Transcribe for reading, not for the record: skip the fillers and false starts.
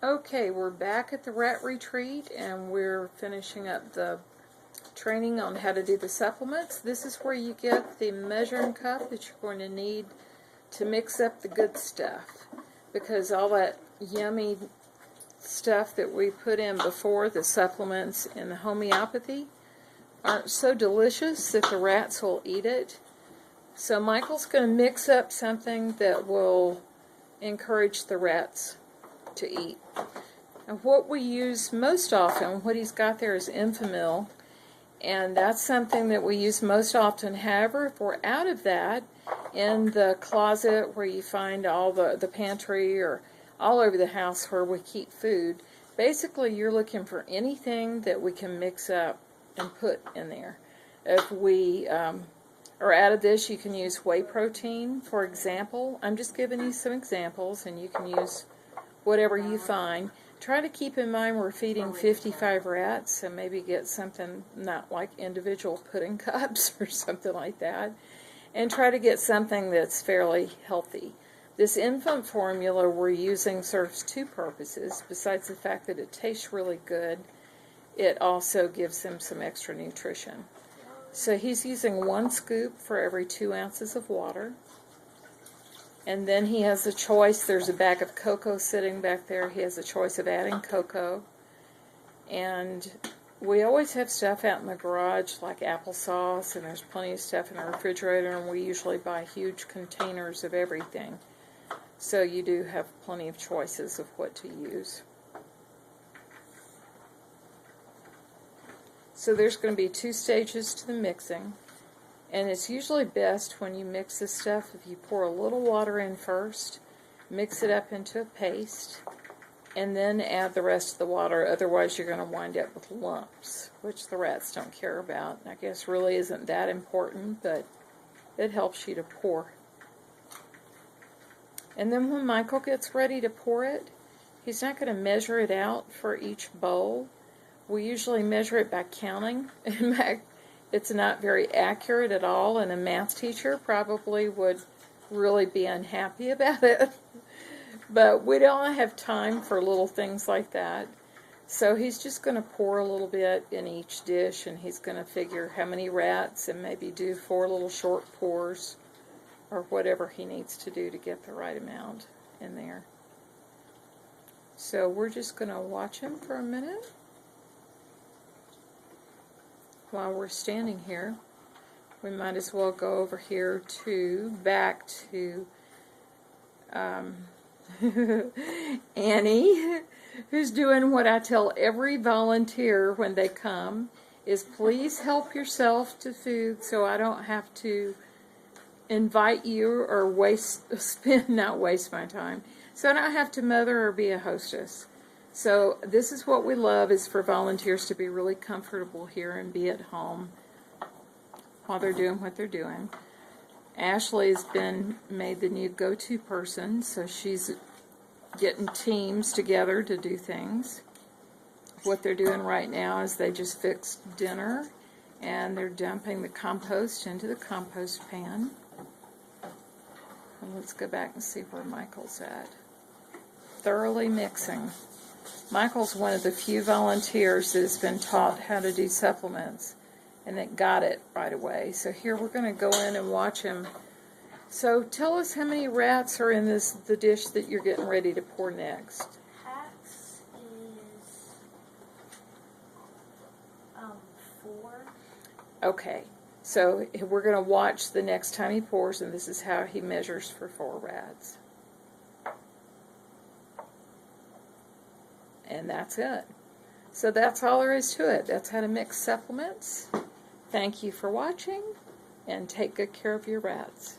Okay, we're back at the rat retreat and we're finishing up the training on how to do the supplements. This is where you get the measuring cup that you're going to need to mix up the good stuff, because all that yummy stuff that we put in before, the supplements and the homeopathy, aren't so delicious that the rats will eat it. So Michael's going to mix up something that will encourage the rats to eat. And what we use most often, what he's got there is Enfamil, and that's something that we use most often. However, if we're out of that, in the closet where you find all the pantry or all over the house where we keep food, basically you're looking for anything that we can mix up and put in there. If we are out of this, you can use whey protein, for example. I'm just giving you some examples, and you can use whatever you find. Try to keep in mind we're feeding 55 rats, so maybe get something not like individual pudding cups or something like that. And try to get something that's fairly healthy. This infant formula we're using serves two purposes. Besides the fact that it tastes really good, it also gives them some extra nutrition. So he's using 1 scoop for every 2 ounces of water. And then he has a choice. There's a bag of cocoa sitting back there. He has a choice of adding cocoa. And we always have stuff out in the garage like applesauce, and there's plenty of stuff in the refrigerator, and we usually buy huge containers of everything. So you do have plenty of choices of what to use. So there's going to be 2 stages to the mixing. And it's usually best when you mix this stuff if you pour a little water in first, mix it up into a paste, and then add the rest of the water. Otherwise you're going to wind up with lumps, which the rats don't care about. I guess really isn't that important, but it helps you to pour. And then when Michael gets ready to pour it, he's not going to measure it out for each bowl. We usually measure it by counting. In fact, it's not very accurate at all, and a math teacher probably would really be unhappy about it. But we don't have time for little things like that. So he's just going to pour a little bit in each dish, and he's going to figure how many rats and maybe do 4 little short pours or whatever he needs to do to get the right amount in there. So we're just going to watch him for a minute. While we're standing here, we might as well go over here back to Annie, who's doing what I tell every volunteer when they come, is please help yourself to food so I don't have to invite you or not waste my time. So I don't have to mother or be a hostess. So this is what we love, is for volunteers to be really comfortable here and be at home while they're doing what they're doing. Ashley has been made the new go-to person, so she's getting teams together to do things. What they're doing right now is they just fixed dinner, and they're dumping the compost into the compost pan. And let's go back and see where Michael's at. Thoroughly mixing. Michael's one of the few volunteers that has been taught how to do supplements and that got it right away. So here we're going to go in and watch him. So tell us how many rats are in the dish that you're getting ready to pour next. Pax is 4. Okay, so we're going to watch the next time he pours, and this is how he measures for 4 rats. And that's it. So that's all there is to it. That's how to mix supplements. Thank you for watching, and take good care of your rats.